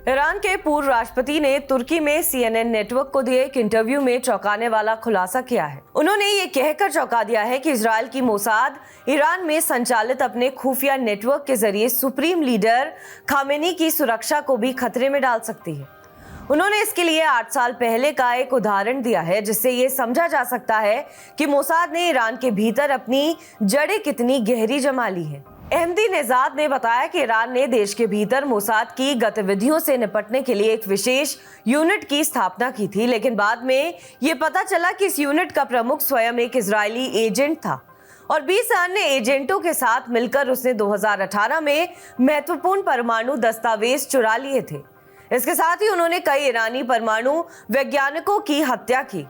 Iran के पूर्व राष्ट्रपति ने तुर्की में CNN नेटवर्क को दिए एक इंटरव्यू में चौंकाने वाला खुलासा किया है। उन्होंने ये कहकर चौंका दिया है कि इजरायल की मोसाद ईरान में संचालित अपने खुफिया नेटवर्क के जरिए सुप्रीम लीडर खामेनी की सुरक्षा को भी खतरे में डाल सकती है। उन्होंने इसके लिए 8 साल पहले का एक उदाहरण दिया है, जिससे ये समझा जा सकता है कि मोसाद ने ईरान के भीतर अपनी जड़ें कितनी गहरी जमा ली हैं। अहमदीनेजाद ने बताया कि ईरान ने देश के भीतर मोसाद की गतिविधियों से निपटने के लिए एक विशेष यूनिट की स्थापना की थी, लेकिन बाद में ये पता चला कि इस यूनिट का प्रमुख स्वयं एक इजरायली एजेंट था और 20 अन्य एजेंटों के साथ मिलकर उसने 2018 में महत्वपूर्ण परमाणु दस्तावेज चुरा लिए थे। इसके साथ ही उन्होंने कई ईरानी परमाणु वैज्ञानिकों की हत्या की।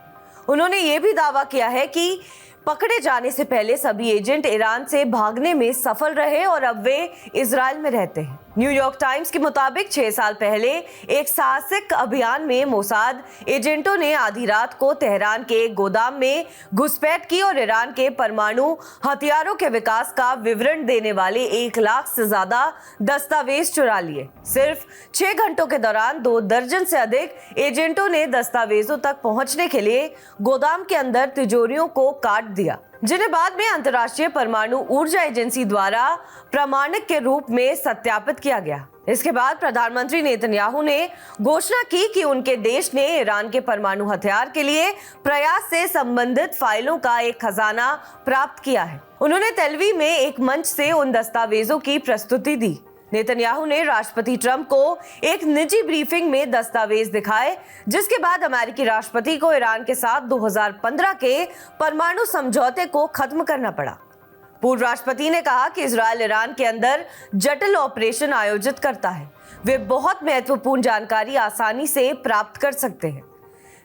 उन्होंने ये भी दावा किया है कि पकड़े जाने से पहले सभी एजेंट ईरान से भागने में सफल रहे और अब वे इजराइल में रहते हैं। न्यूयॉर्क टाइम्स के मुताबिक 6 साल पहले एक साहसिक अभियान में मोसाद एजेंटों ने आधी रात को तेहरान के एक गोदाम में घुसपैठ की और ईरान के परमाणु हथियारों के विकास का विवरण देने वाले 1 लाख से ज्यादा दस्तावेज चुरा लिए। सिर्फ 6 घंटों के दौरान 2 दर्जन से अधिक एजेंटों ने दस्तावेजों तक पहुंचने के लिए गोदाम के अंदर तिजोरियों को काट दिया, जिन्हें बाद में अंतर्राष्ट्रीय परमाणु ऊर्जा एजेंसी द्वारा प्रमाणिक के रूप में सत्यापित किया गया। इसके बाद प्रधानमंत्री नेतन्याहू ने घोषणा की कि उनके देश ने ईरान के परमाणु हथियार के लिए प्रयास से संबंधित फाइलों का एक खजाना प्राप्त किया है। उन्होंने तेलवीव में एक मंच से उन दस्तावेजों की प्रस्तुति दी। नेतन्याहू ने राष्ट्रपति ट्रंप को एक निजी ब्रीफिंग में दस्तावेज दिखाए, जिसके बाद अमेरिकी राष्ट्रपति को ईरान के साथ 2015 के परमाणु समझौते को खत्म करना पड़ा। पूर्व राष्ट्रपति ने कहा कि इजरायल ईरान के अंदर जटिल ऑपरेशन आयोजित करता है। वे बहुत महत्वपूर्ण जानकारी आसानी से प्राप्त कर सकते हैं।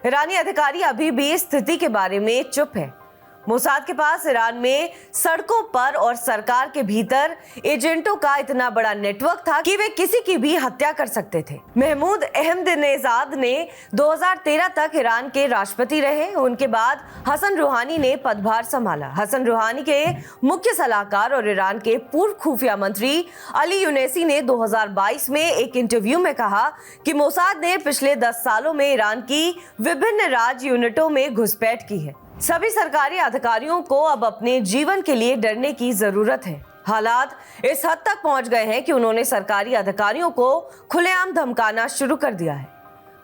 ईरानी अधिकारी अभी भी इस स्थिति के बारे में चुप है। मोसाद के पास ईरान में सड़कों पर और सरकार के भीतर एजेंटों का इतना बड़ा नेटवर्क था कि वे किसी की भी हत्या कर सकते थे। महमूद अहमदीनेजाद ने 2013 तक ईरान के राष्ट्रपति रहे। उनके बाद हसन रूहानी ने पदभार संभाला। हसन रूहानी के मुख्य सलाहकार और ईरान के पूर्व खुफिया मंत्री अली यूनेसी ने 2022 में एक इंटरव्यू में कहा कि मोसाद ने पिछले 10 सालों में ईरान की विभिन्न राज यूनिटों में घुसपैठ की है। सभी सरकारी अधिकारियों को अब अपने जीवन के लिए डरने की जरूरत है। हालात इस हद तक पहुंच गए हैं कि उन्होंने सरकारी अधिकारियों को खुलेआम धमकाना शुरू कर दिया है।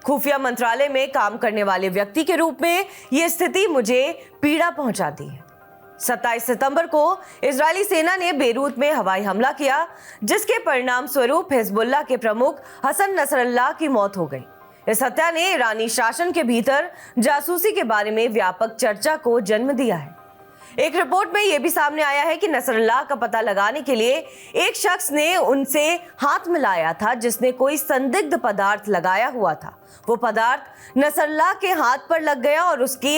खुफिया मंत्रालय में काम करने वाले व्यक्ति के रूप में यह स्थिति मुझे पीड़ा पहुंचाती है। 27 सितंबर को इजरायली सेना ने बेरूत में हवाई हमला किया, जिसके परिणाम स्वरूप हिजबुल्लाह के प्रमुख हसन नसरल्लाह की मौत हो गई। इस हत्या ने ईरानी शासन के भीतर जासूसी के बारे में व्यापक चर्चा को जन्म दिया है। एक रिपोर्ट में यह भी सामने आया है कि नसरल्लाह का पता लगाने के लिए एक शख्स ने उनसे हाथ मिलाया था, जिसने कोई संदिग्ध पदार्थ लगाया हुआ था। वो पदार्थ नसरल्लाह के हाथ पर लग गया और उसके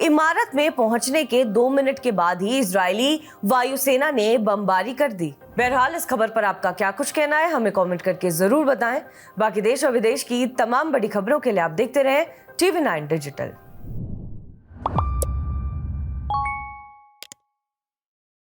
इमारत में पहुंचने के 2 मिनट के बाद ही इजरायली वायुसेना ने बमबारी कर दी। बहरहाल इस खबर पर आपका क्या कुछ कहना है, हमें कमेंट करके जरूर बताएं। बाकी देश और विदेश की तमाम बड़ी खबरों के लिए आप देखते रहें TV9 डिजिटल।